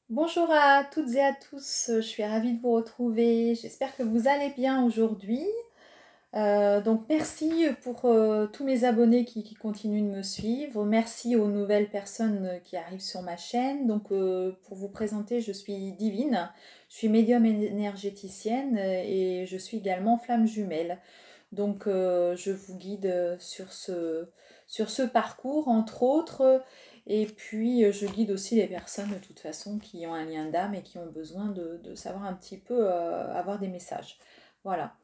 Bonjour à toutes et à tous, je suis ravie de vous retrouver. J'espère que vous allez bien aujourd'hui. Donc merci pour tous mes abonnés qui continuent de me suivre. Merci aux nouvelles personnes qui arrivent sur ma chaîne. Donc pour vous présenter, je suis Divine, je suis médium énergéticienne et je suis également flamme jumelle. Donc je vous guide sur ce parcours, entre autres. Et puis je guide aussi les personnes de toute façon qui ont un lien d'âme et qui ont besoin de savoir un petit peu, avoir des messages. Voilà.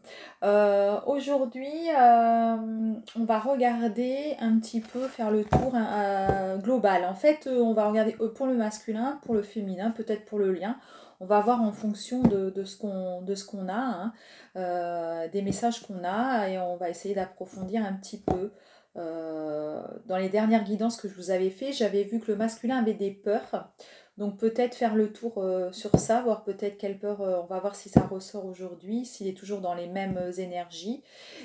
Aujourd'hui, on va regarder un petit peu, faire le tour global. En fait, on va regarder pour le masculin, pour le féminin, peut-être pour le lien. On va voir en fonction de ce qu'on a, hein, des messages qu'on a, et on va essayer d'approfondir un petit peu. Dans les dernières guidances que je vous avais fait, j'avais vu que le masculin avait des peurs. Donc peut-être faire le tour sur ça, voir peut-être quelle peur, on va voir si ça ressort aujourd'hui, s'il est toujours dans les mêmes énergies.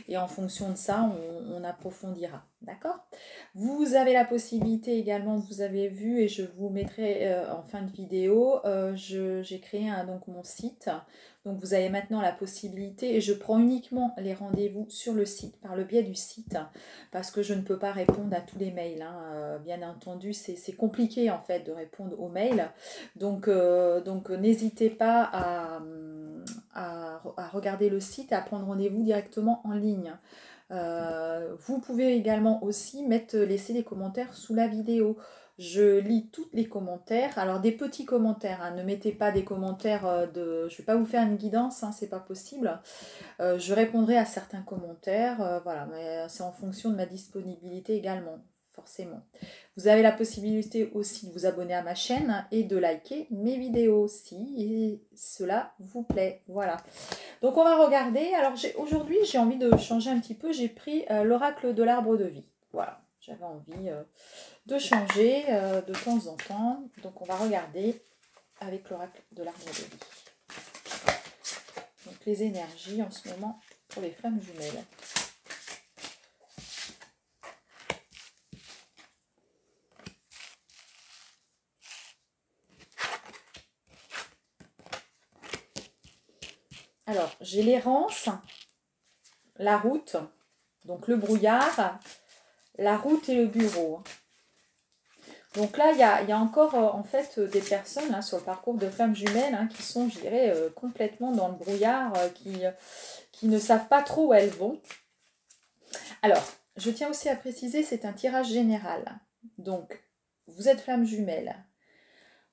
Et en fonction de ça, on approfondira. D'accord? Vous avez la possibilité également, vous avez vu, et je vous mettrai en fin de vidéo, j'ai créé donc mon site. Donc vous avez maintenant la possibilité, et je prends uniquement les rendez-vous sur le site, par le biais du site, parce que je ne peux pas répondre à tous les mails, hein. Bien entendu, c'est compliqué en fait de répondre aux mails. Donc n'hésitez pas à regarder le site, à prendre rendez-vous directement en ligne. Vous pouvez également aussi laisser des commentaires sous la vidéo. Je lis tous les commentaires. Alors des petits commentaires, hein, ne mettez pas des commentaires de... Je ne vais pas vous faire une guidance, hein, c'est pas possible. Je répondrai à certains commentaires, voilà, mais c'est en fonction de ma disponibilité également, forcément. Vous avez la possibilité aussi de vous abonner à ma chaîne et de liker mes vidéos si cela vous plaît. Voilà. Donc on va regarder. Alors aujourd'hui, j'ai envie de changer un petit peu. J'ai pris l'oracle de l'arbre de vie. Voilà. J'avais envie de changer de temps en temps. Donc on va regarder avec l'oracle de l'arbre de vie. Donc les énergies en ce moment pour les flammes jumelles. Alors, j'ai l'errance, la route, donc le brouillard, la route et le bureau. Donc là, il y a encore en fait des personnes là, sur le parcours de flammes jumelles qui sont, je dirais, complètement dans le brouillard, qui ne savent pas trop où elles vont. Alors, je tiens aussi à préciser, c'est un tirage général. Donc, vous êtes flamme jumelle,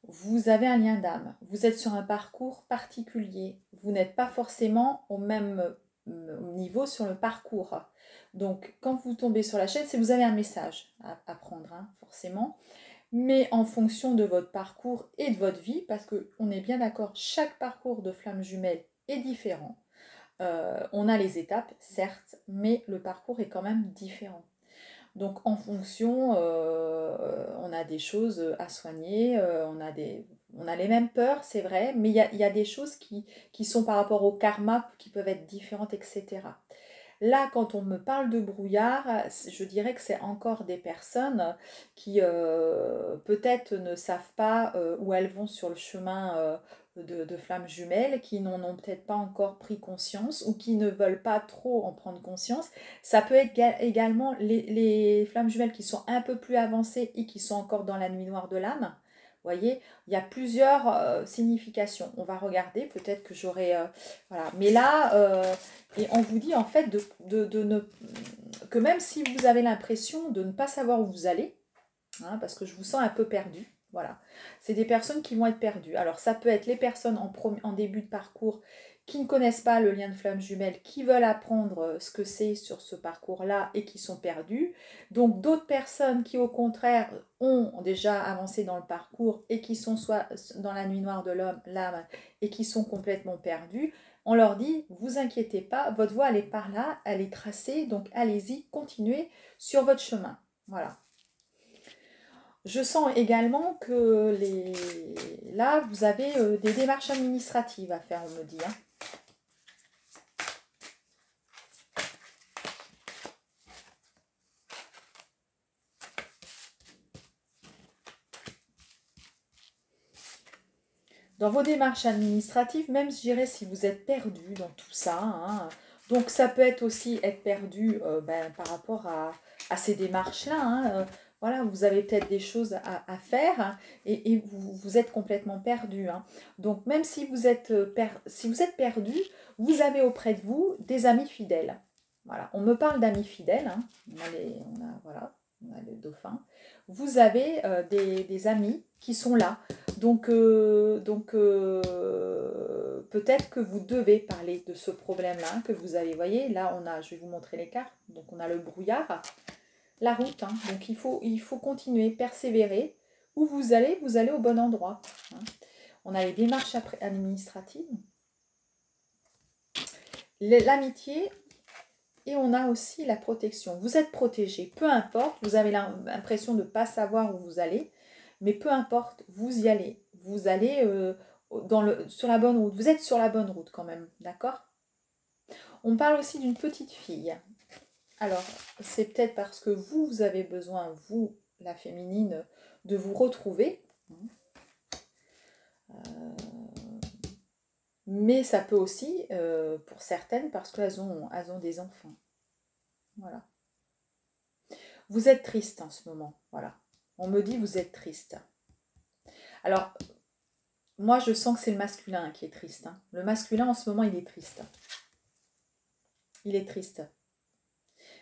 vous avez un lien d'âme, vous êtes sur un parcours particulier, vous n'êtes pas forcément au même niveau sur le parcours. Donc, quand vous tombez sur la chaîne, c'est que vous avez un message à prendre, hein, forcément, mais en fonction de votre parcours et de votre vie, parce qu'on est bien d'accord, chaque parcours de flamme jumelle est différent. On a les étapes, certes, mais le parcours est quand même différent. Donc en fonction, on a des choses à soigner, on a les mêmes peurs, c'est vrai, mais il y a des choses qui sont par rapport au karma qui peuvent être différentes, etc. Là, quand on me parle de brouillard, je dirais que c'est encore des personnes qui peut-être ne savent pas où elles vont sur le chemin de flammes jumelles, qui n'en ont peut-être pas encore pris conscience ou qui ne veulent pas trop en prendre conscience. Ça peut être également les flammes jumelles qui sont un peu plus avancées et qui sont encore dans la nuit noire de l'âme. Vous voyez, il y a plusieurs significations. On va regarder, peut-être que j'aurai... voilà. Mais là, et on vous dit en fait que même si vous avez l'impression de ne pas savoir où vous allez, hein, parce que je vous sens un peu perdu, voilà, c'est des personnes qui vont être perdues. Alors ça peut être les personnes en début de parcours qui ne connaissent pas le lien de flamme jumelle, qui veulent apprendre ce que c'est sur ce parcours-là et qui sont perdus. Donc d'autres personnes qui au contraire ont déjà avancé dans le parcours et qui sont soit dans la nuit noire de l'âme et qui sont complètement perdus. On leur dit, vous inquiétez pas, votre voie elle est par là, elle est tracée, donc allez-y, continuez sur votre chemin. Voilà. Je sens également que là, vous avez des démarches administratives à faire, on me dit, hein. dans vos démarches administratives, même je dirais si vous êtes perdu dans tout ça, hein, donc ça peut être aussi être perdu par rapport à ces démarches-là, hein, voilà, vous avez peut-être des choses à faire hein, et vous êtes complètement perdu. Hein. Donc même si vous êtes, perdu, vous avez auprès de vous des amis fidèles. Voilà, on me parle d'amis fidèles, hein. Voilà, on a le dauphin. Vous avez des amis qui sont là. Donc peut-être que vous devez parler de ce problème-là que vous avez. Vous voyez, là, je vais vous montrer les cartes. Donc on a le brouillard, la route. Hein. Donc il faut continuer, persévérer. Où vous allez au bon endroit. Hein. On a les démarches administratives, l'amitié. Et on a aussi la protection. Vous êtes protégé, peu importe. Vous avez l'impression de ne pas savoir où vous allez. Mais peu importe, vous y allez. Vous allez sur la bonne route. Vous êtes sur la bonne route quand même, d'accord? On parle aussi d'une petite fille. Alors, c'est peut-être parce que vous avez besoin, vous, la féminine, de vous retrouver. Mais ça peut aussi, pour certaines, parce qu'elles ont des enfants. Voilà. Vous êtes triste en ce moment, voilà. On me dit vous êtes triste. Alors, moi je sens que c'est le masculin qui est triste. Hein. Le masculin en ce moment il est triste. Il est triste.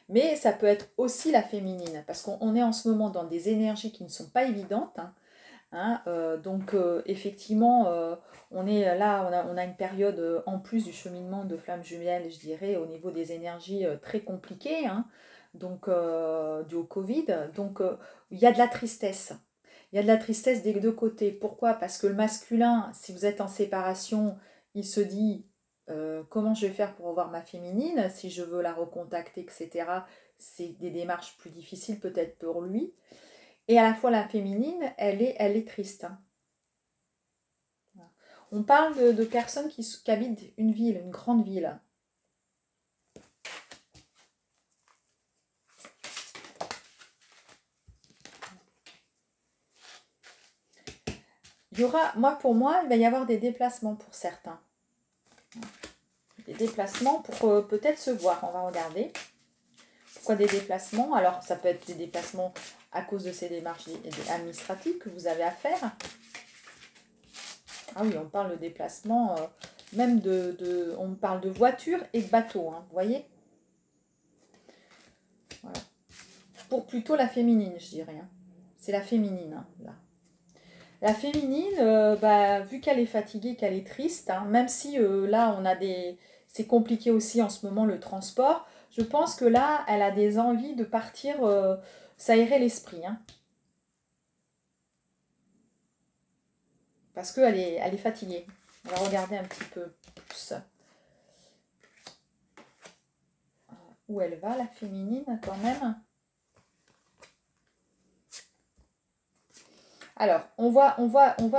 Mais ça peut être aussi la féminine, parce qu'on est en ce moment dans des énergies qui ne sont pas évidentes. Hein. Donc effectivement, on est là, on a une période en plus du cheminement de flammes jumelles, je dirais, au niveau des énergies très compliquées. Hein. Donc dû au Covid, donc il y a de la tristesse. Il y a de la tristesse des deux côtés. Pourquoi? Parce que le masculin, si vous êtes en séparation, il se dit comment je vais faire pour revoir ma féminine, si je veux la recontacter, etc. C'est des démarches plus difficiles peut-être pour lui. Et à la fois la féminine, elle est triste. Hein. On parle de personnes qui habitent une ville, une grande ville. Pour moi, il va y avoir des déplacements pour certains. Des déplacements pour peut-être se voir. On va regarder. Pourquoi des déplacements? Alors, ça peut être des déplacements à cause de ces démarches administratives que vous avez à faire. Ah oui, on parle de déplacement, même on parle de voiture et de bateau, hein, vous voyez? Voilà. Pour plutôt la féminine, je dirais. Hein. C'est la féminine, hein, là. La féminine, vu qu'elle est fatiguée, qu'elle est triste, hein, même si là, c'est compliqué aussi en ce moment le transport, je pense que là, elle a des envies de partir s'aérer l'esprit. Hein. Parce qu'elle elle est fatiguée. On va regarder un petit peu plus où elle va, la féminine, quand même. Alors, on voit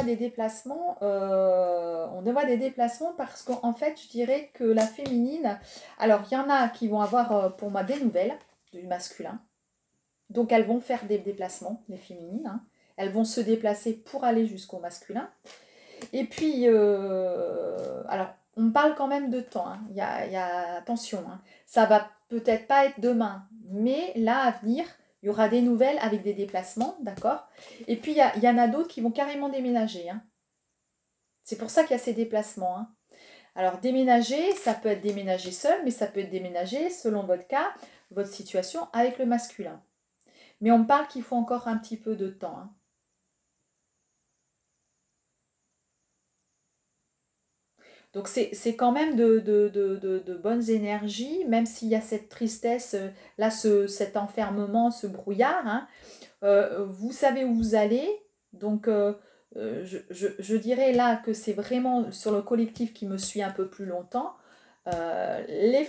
des déplacements. On voit des déplacements parce qu'en fait, je dirais que la féminine... Alors, il y en a qui vont avoir, pour moi, des nouvelles du masculin. Donc, elles vont faire des déplacements, les féminines. Hein. Elles vont se déplacer pour aller jusqu'au masculin. Et puis, alors, on parle quand même de temps. Hein. Il y a attention, hein. Ça va peut-être pas être demain, mais là, à venir... Il y aura des nouvelles avec des déplacements, d'accord? Et puis, il y en a d'autres qui vont carrément déménager. Hein. C'est pour ça qu'il y a ces déplacements. Hein. Alors, déménager, ça peut être déménager seul, mais ça peut être déménager, selon votre cas, votre situation, avec le masculin. Mais on me parle qu'il faut encore un petit peu de temps. Hein. Donc, c'est quand même de bonnes énergies, même s'il y a cette tristesse, là, cet enfermement, ce brouillard. Hein. Vous savez où vous allez, donc je dirais là que c'est vraiment sur le collectif qui me suit un peu plus longtemps. Les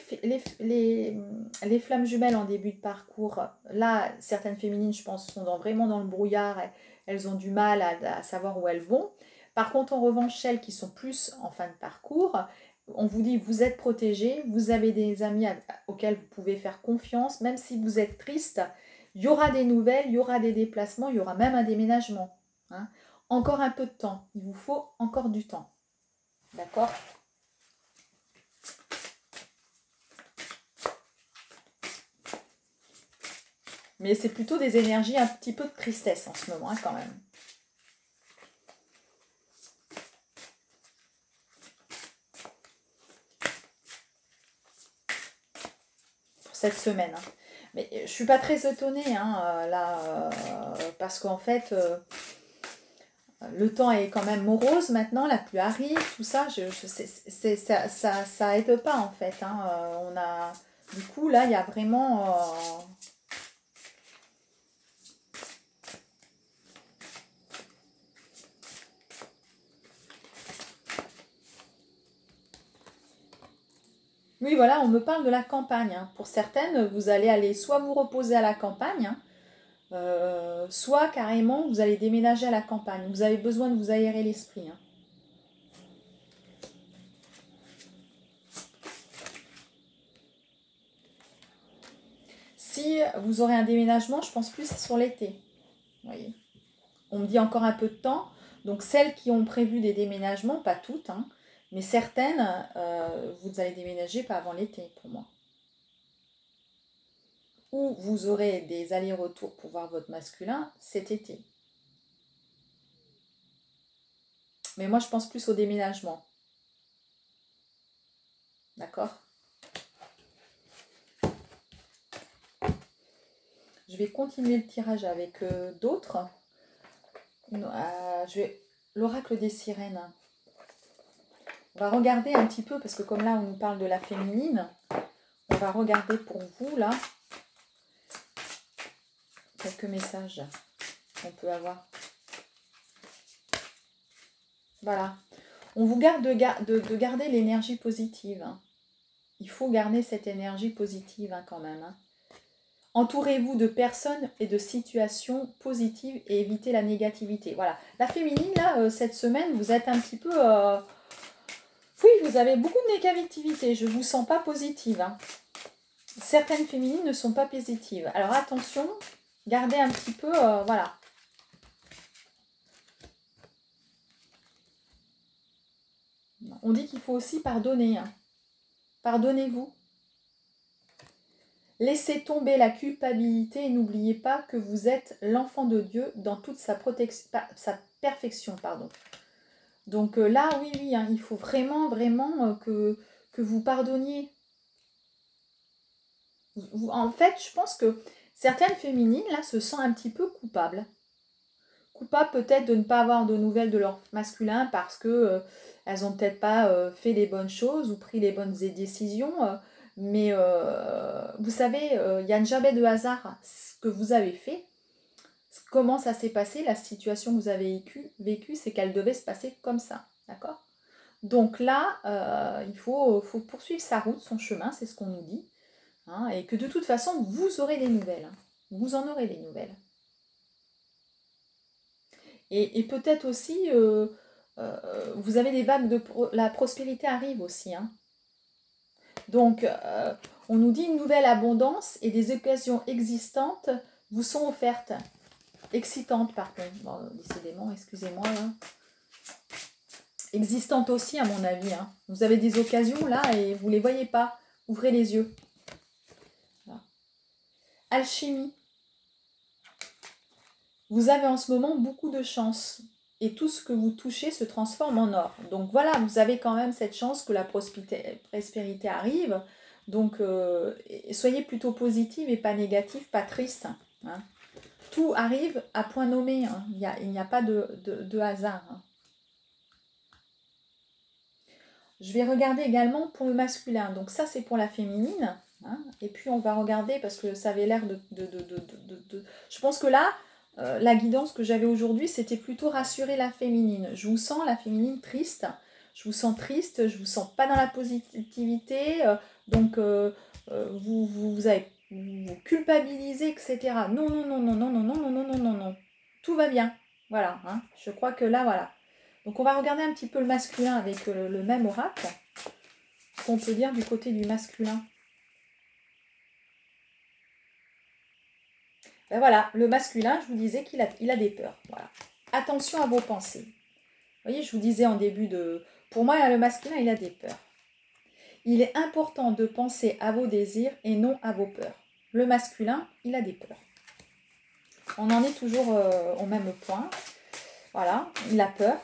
flammes jumelles en début de parcours, là, certaines féminines, je pense, sont vraiment dans le brouillard, elles ont du mal à savoir où elles vont. Par contre, en revanche, celles qui sont plus en fin de parcours, on vous dit vous êtes protégés, vous avez des amis auxquels vous pouvez faire confiance, même si vous êtes triste, il y aura des nouvelles, il y aura des déplacements, il y aura même un déménagement. Hein. encore un peu de temps. Il vous faut encore du temps. D'accord? Mais c'est plutôt des énergies un petit peu de tristesse en ce moment, hein, quand même. Pour cette semaine. Hein. Mais je ne suis pas très étonnée, hein, là, parce qu'en fait, le temps est quand même morose maintenant, la pluie arrive, tout ça, ça aide pas en fait. Hein, on a, du coup, là, il y a vraiment... Oui, voilà, on me parle de la campagne. Hein. Pour certaines, vous allez aller soit vous reposer à la campagne, hein, soit carrément vous allez déménager à la campagne. Vous avez besoin de vous aérer l'esprit. Hein. Si vous aurez un déménagement, je pense plus sur l'été. Vous voyez. On me dit encore un peu de temps. Donc celles qui ont prévu des déménagements, pas toutes, hein, mais certaines, vous allez déménager pas avant l'été pour moi. Ou vous aurez des allers-retours pour voir votre masculin cet été. Mais moi, je pense plus au déménagement. D'accord? Je vais continuer le tirage avec d'autres. L'oracle des sirènes. On va regarder un petit peu, parce que comme là, on nous parle de la féminine, on va regarder pour vous, là, quelques messages qu'on peut avoir. Voilà. On vous garde de garder l'énergie positive. Hein. Il faut garder cette énergie positive hein, quand même. Hein. Entourez-vous de personnes et de situations positives et évitez la négativité. Voilà. La féminine, là, cette semaine, vous êtes un petit peu... Oui, vous avez beaucoup de négativité. Je ne vous sens pas positive. Hein. Certaines féminines ne sont pas positives. Alors attention, gardez un petit peu... voilà. On dit qu'il faut aussi pardonner. Hein. Pardonnez-vous. Laissez tomber la culpabilité et n'oubliez pas que vous êtes l'enfant de Dieu dans toute sa perfection. Pardon. Donc là, oui, hein, il faut vraiment que vous pardonniez. En fait, je pense que certaines féminines, là, se sentent un petit peu coupables. Coupables peut-être de ne pas avoir de nouvelles de leur masculin parce que elles n'ont peut-être pas fait les bonnes choses ou pris les bonnes décisions. Mais vous savez, il n'y a jamais de hasard. Ce que vous avez fait, comment ça s'est passé, la situation que vous avez vécue, c'est qu'elle devait se passer comme ça. D'accord ? Donc là, il faut poursuivre sa route, son chemin, c'est ce qu'on nous dit. Hein, et que de toute façon, vous aurez des nouvelles. Hein. Vous en aurez des nouvelles. Et peut-être aussi, vous avez des vagues de... La prospérité arrive aussi. Hein. Donc, on nous dit une nouvelle abondance et des occasions existantes vous sont offertes. Excitantes, pardon. Bon, décidément, excusez-moi. Là. Existantes aussi, à mon avis. Hein. Vous avez des occasions, là, et vous ne les voyez pas. Ouvrez les yeux. Voilà. Alchimie. Vous avez en ce moment beaucoup de chance. Et tout ce que vous touchez se transforme en or. Donc voilà, vous avez quand même cette chance que la prospérité arrive. Donc soyez plutôt positive et pas négative, pas triste. Hein. Tout arrive à point nommé. Hein. Il n'y a pas de hasard. Hein. Je vais regarder également pour le masculin. Donc ça, c'est pour la féminine. Hein. Et puis on va regarder, parce que ça avait l'air de... Je pense que là... la guidance que j'avais aujourd'hui, c'était plutôt rassurer la féminine. Je vous sens, la féminine, triste. Je vous sens triste, je vous sens pas dans la positivité. Donc, vous avez vous culpabilisez, etc. Non, non, non, non, non, non, non, non, non, non, non, non. Tout va bien. Voilà. Hein. Je crois que là, voilà. Donc, on va regarder un petit peu le masculin avec le même oracle. Ce qu'on peut dire du côté du masculin. Ben voilà, le masculin, je vous disais qu'il a des peurs. Voilà. attention à vos pensées. Vous voyez, je vous disais en début de... Pour moi, le masculin, il a des peurs. Il est important de penser à vos désirs et non à vos peurs. Le masculin, il a des peurs. On en est toujours au même point. Voilà, il a peur.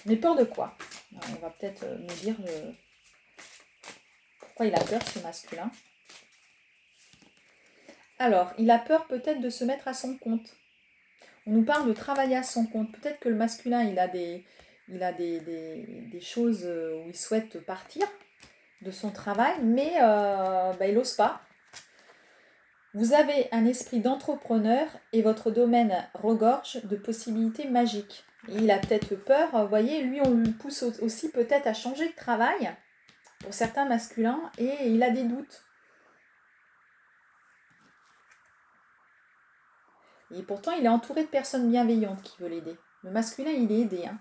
Mais peur de quoi? On va peut-être nous dire pourquoi il a peur, ce masculin. Alors, il a peur peut-être de se mettre à son compte. On nous parle de travailler à son compte. Peut-être que le masculin, il a des choses où il souhaite partir de son travail, mais il n'ose pas. Vous avez un esprit d'entrepreneur et votre domaine regorge de possibilités magiques. Et il a peut-être peur, vous voyez, lui on lui pousse aussi peut-être à changer de travail pour certains masculins et il a des doutes. Et pourtant il est entouré de personnes bienveillantes qui veulent l'aider. Le masculin il est aidé. Hein.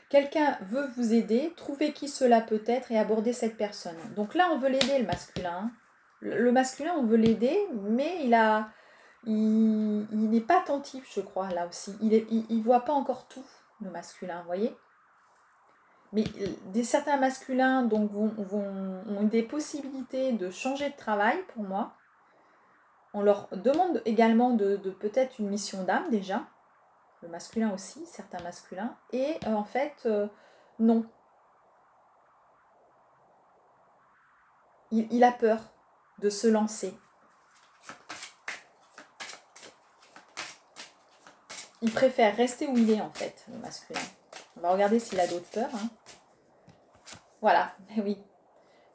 Quelqu'un veut vous aider, trouvez qui cela peut être et abordez cette personne. Donc là on veut l'aider le masculin. Hein. Le masculin on veut l'aider mais il n'est pas attentif, je crois, là aussi. Il ne voit pas encore tout, le masculin, vous voyez. Mais certains masculins donc, ont des possibilités de changer de travail, pour moi. On leur demande également de peut-être une mission d'âme, déjà. Le masculin aussi, certains masculins. Et en fait, non. Il a peur de se lancer. Il préfère rester où il est, en fait, le masculin. On va regarder s'il a d'autres peurs. Hein. Voilà, oui.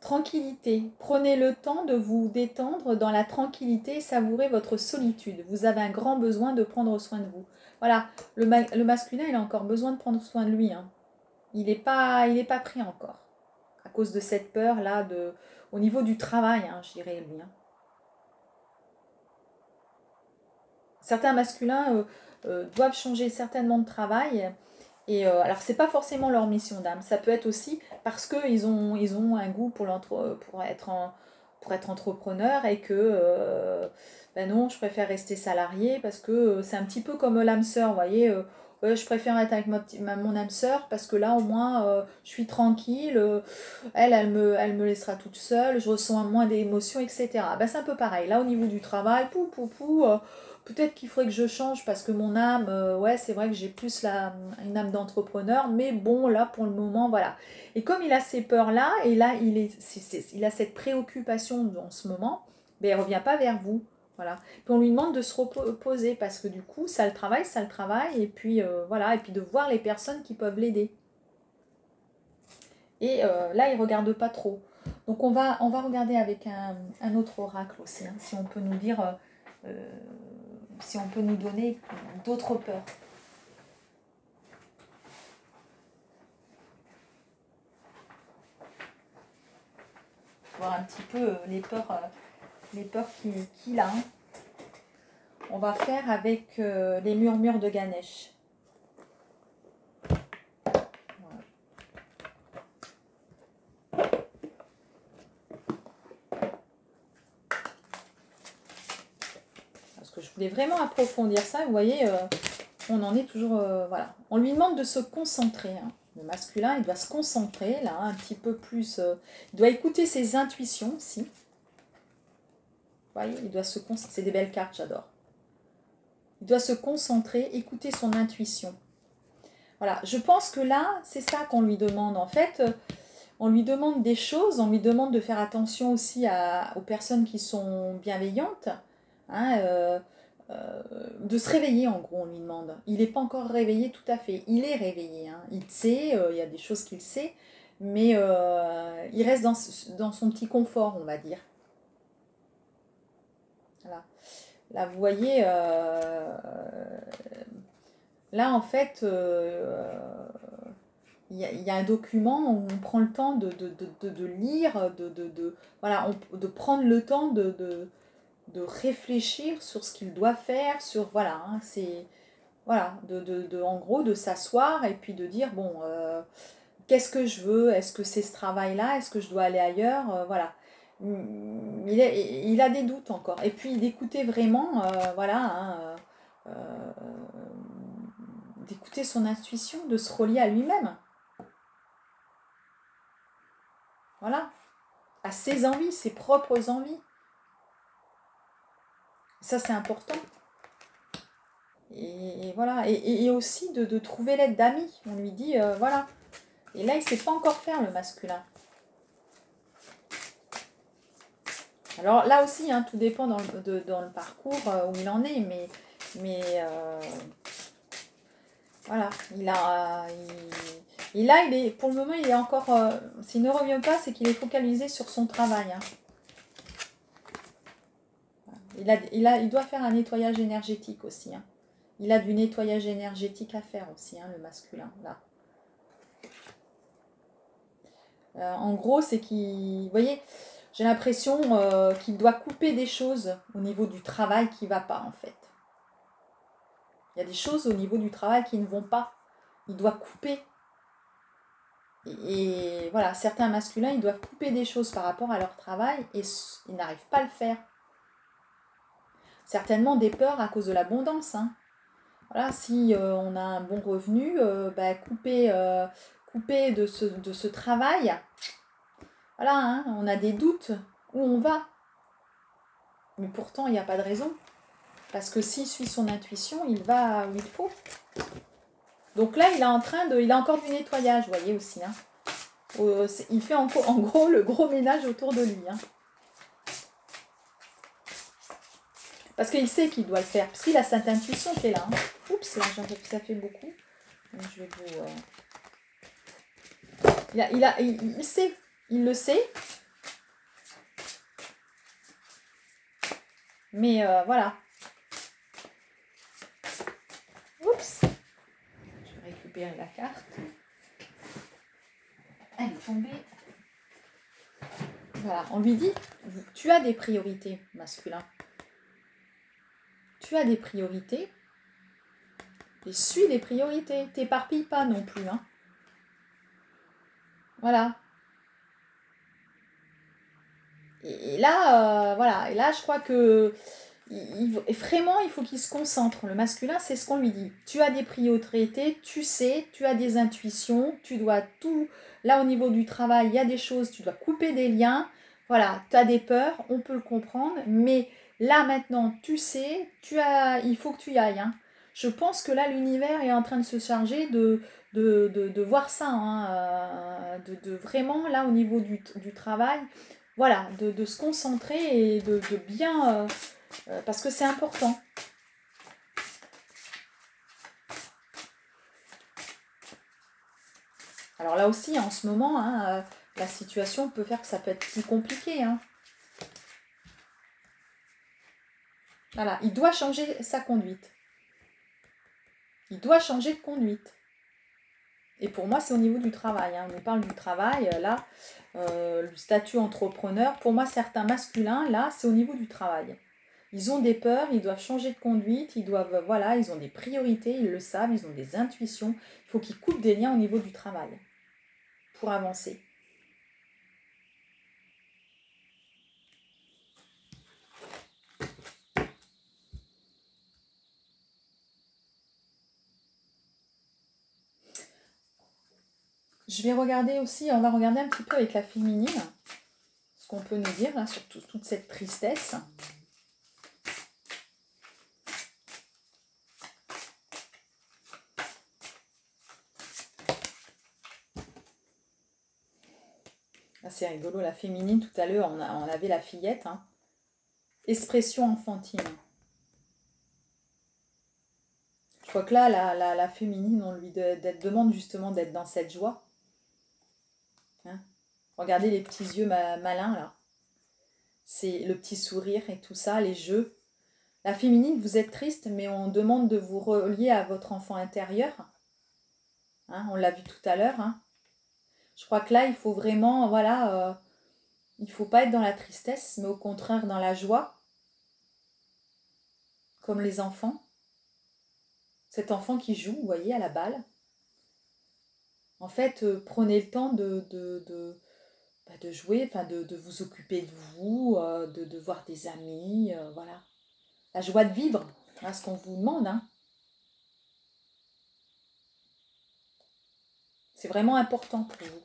Tranquillité. Prenez le temps de vous détendre dans la tranquillité et savourer votre solitude. Vous avez un grand besoin de prendre soin de vous. Voilà, le masculin, il a encore besoin de prendre soin de lui. Hein. Il n'est pas pris encore. À cause de cette peur-là, au niveau du travail, hein, je dirais, lui. Hein. Certains masculins doivent changer certainement de travail. Et alors, c'est pas forcément leur mission d'âme. Ça peut être aussi parce qu'ils ont un goût pour être entrepreneur et que, ben non, je préfère rester salarié parce que c'est un petit peu comme l'âme sœur, vous voyez. Ouais, je préfère être avec mon âme sœur parce que là, au moins, je suis tranquille. Elle me laissera toute seule. Je ressens moins d'émotions, etc. Ben, c'est un peu pareil. Là, au niveau du travail, peut-être qu'il faudrait que je change parce que mon âme, ouais, c'est vrai que j'ai plus une âme d'entrepreneur, mais bon, là, pour le moment, voilà. Et comme il a ces peurs-là, et là, il a cette préoccupation en ce moment, ben, il ne revient pas vers vous. Voilà. Puis on lui demande de se reposer parce que du coup, ça le travaille, et puis voilà, et puis de voir les personnes qui peuvent l'aider. Et là, il ne regarde pas trop. Donc on va regarder avec un autre oracle aussi, hein, si on peut nous dire... si on peut nous donner d'autres peurs. Voir un petit peu les peurs qu'il a. Hein. On va faire avec les murmures de Ganesh. Voilà. Parce que je voulais vraiment approfondir ça. Vous voyez, on en est toujours... voilà. On lui demande de se concentrer. Hein. Le masculin, il doit se concentrer, là, un petit peu plus... il doit écouter ses intuitions aussi. Vous voyez, il doit se concentrer. C'est des belles cartes, j'adore. Il doit se concentrer, écouter son intuition. Voilà, je pense que là, c'est ça qu'on lui demande. En fait, on lui demande des choses, on lui demande de faire attention aussi aux personnes qui sont bienveillantes. Hein, de se réveiller, en gros, on lui demande. Il n'est pas encore réveillé tout à fait. Il est réveillé. Hein. Il sait, il y a des choses qu'il sait, mais il reste dans son petit confort, on va dire. Voilà. Là, vous voyez, là, en fait, il y a un document où on prend le temps de lire, voilà, de prendre le temps de réfléchir sur ce qu'il doit faire, sur, voilà, hein, c'est, voilà, en gros, de s'asseoir et puis de dire, bon, qu'est-ce que je veux? Est-ce que c'est ce travail-là? Est-ce que je dois aller ailleurs? Voilà. Il a des doutes encore. Et puis d'écouter vraiment, voilà, hein, d'écouter son intuition, de se relier à lui-même. Voilà. À ses envies, ses propres envies. Ça, c'est important. Et voilà. Et aussi de trouver l'aide d'amis. On lui dit, voilà. Et là, il ne sait pas encore faire le masculin. Alors là aussi, hein, tout dépend dans le parcours où il en est. Mais voilà. Pour le moment, il est encore... s'il ne revient pas, c'est qu'il est focalisé sur son travail. Hein. Il doit faire un nettoyage énergétique aussi. Hein. Il a du nettoyage énergétique à faire aussi, hein, le masculin, là. En gros, c'est qu'il... Vous voyez, j'ai l'impression qu'il doit couper des choses au niveau du travail qui ne va pas, en fait. Il y a des choses au niveau du travail qui ne vont pas. Il doit couper. Et voilà, certains masculins, ils doivent couper des choses par rapport à leur travail et ils n'arrivent pas à le faire. Certainement des peurs à cause de l'abondance, hein. Voilà, si on a un bon revenu, couper de ce travail, voilà, hein, on a des doutes où on va. Mais pourtant, il n'y a pas de raison. Parce que s'il suit son intuition, il va où il faut. Donc là, il a encore du nettoyage, vous voyez aussi. Hein. Il fait en gros le gros ménage autour de lui. Hein. Parce qu'il sait qu'il doit le faire. Parce qu'il a cette intuition qui est là. Hein. Oups, là, ça fait beaucoup. Donc, je vais vous... Il sait. Il le sait. Mais voilà. Oups. Je vais récupérer la carte. Elle est tombée. Voilà, on lui dit, tu as des priorités, masculin. Tu as des priorités. Et suis les priorités. T'éparpille pas non plus. Hein. Voilà. Et là, voilà. Et là, je crois que vraiment, il faut qu'il se concentre. Le masculin, c'est ce qu'on lui dit. Tu as des priorités, tu sais, tu as des intuitions, tu dois tout... Là, au niveau du travail, il y a des choses, tu dois couper des liens. Voilà, tu as des peurs, on peut le comprendre. Mais là, maintenant, tu sais, il faut que tu y ailles. Hein. Je pense que là, l'univers est en train de se charger de voir ça. Hein, de vraiment, là, au niveau du travail, voilà, de se concentrer et de bien... parce que c'est important. Alors là aussi, en ce moment, hein, la situation peut faire que ça peut être plus compliqué. Hein. Voilà, il doit changer sa conduite. Il doit changer de conduite. Et pour moi, c'est au niveau du travail. Hein. On parle du travail, là, le statut entrepreneur. Pour moi, certains masculins, là, c'est au niveau du travail. Ils ont des peurs, ils doivent changer de conduite, ils ont des priorités, ils le savent, ils ont des intuitions. Il faut qu'ils coupent des liens au niveau du travail pour avancer. Je vais regarder aussi, on va regarder un petit peu avec la féminine, ce qu'on peut nous dire là, sur toute cette tristesse. Là, c'est rigolo, la féminine, tout à l'heure, on avait la fillette. Hein. Expression enfantine. Je crois que là, la féminine, on lui demande justement d'être dans cette joie. Hein. Regardez les petits yeux malins, là. C'est le petit sourire et tout ça, les jeux. La féminine, vous êtes triste, mais on demande de vous relier à votre enfant intérieur. Hein, on l'a vu tout à l'heure. Hein. Je crois que là, il faut vraiment, voilà, il ne faut pas être dans la tristesse, mais au contraire dans la joie, comme les enfants. Cet enfant qui joue, vous voyez, à la balle. En fait, prenez le temps de jouer, enfin de vous occuper de vous, de voir des amis, voilà. La joie de vivre, voilà ce qu'on vous demande. Hein. C'est vraiment important pour vous.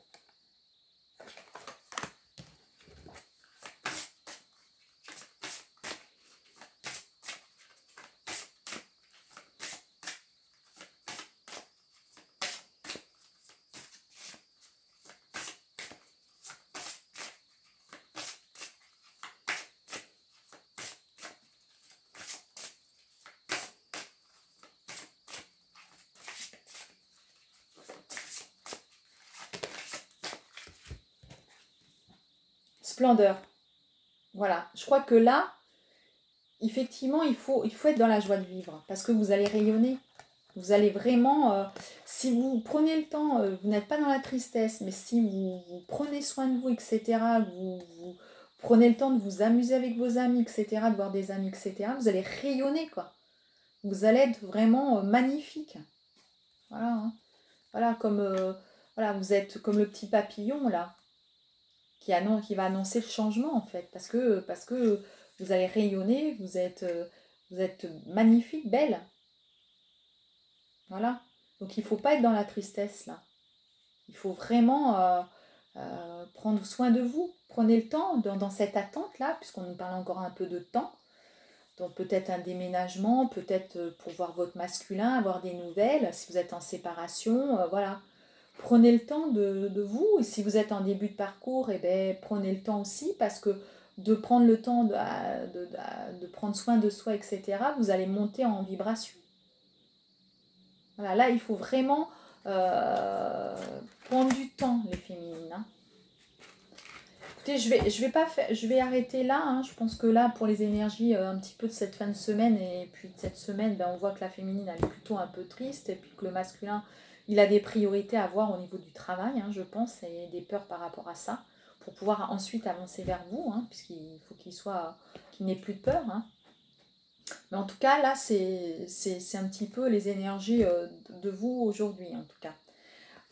Splendeur. Voilà. Je crois que là, effectivement, il faut être dans la joie de vivre. Parce que vous allez rayonner. Vous allez vraiment... si vous prenez le temps, vous n'êtes pas dans la tristesse, mais si vous prenez soin de vous, etc., vous prenez le temps de vous amuser avec vos amis, etc., de voir des amis, etc., vous allez rayonner, quoi. Vous allez être vraiment magnifique. Voilà. Hein. Voilà, voilà, vous êtes comme le petit papillon, là. Qui va annoncer le changement en fait, parce que vous allez rayonner, vous êtes magnifique, belle. Voilà. Donc il ne faut pas être dans la tristesse là. Il faut vraiment prendre soin de vous. Prenez le temps dans cette attente là, puisqu'on nous parle encore un peu de temps. Donc peut-être un déménagement, peut-être pour voir votre masculin, avoir des nouvelles, si vous êtes en séparation, voilà. Prenez le temps de vous, et si vous êtes en début de parcours, eh bien, prenez le temps aussi, parce que de prendre le temps de prendre soin de soi, etc., vous allez monter en vibration. Voilà, là, il faut vraiment prendre du temps, les féminines. Hein. Écoutez, je vais arrêter là. Hein. Je pense que là, pour les énergies un petit peu de cette fin de semaine, et puis de cette semaine, ben, on voit que la féminine, elle est plutôt un peu triste, et puis que le masculin, il a des priorités à voir au niveau du travail, hein, je pense, et des peurs par rapport à ça, pour pouvoir ensuite avancer vers vous, hein, puisqu'il faut qu'il n'ait plus de peur. Hein. Mais en tout cas, là, c'est un petit peu les énergies de vous aujourd'hui, en tout cas.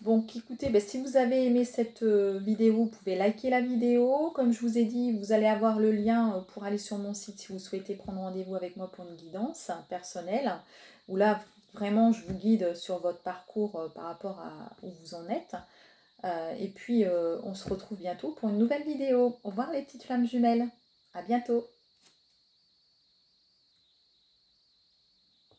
Donc écoutez, ben, si vous avez aimé cette vidéo, vous pouvez liker la vidéo. Comme je vous ai dit, vous allez avoir le lien pour aller sur mon site si vous souhaitez prendre rendez-vous avec moi pour une guidance personnelle. Où là, vraiment, je vous guide sur votre parcours par rapport à où vous en êtes. Et puis, on se retrouve bientôt pour une nouvelle vidéo. Au revoir les petites flammes jumelles. À bientôt.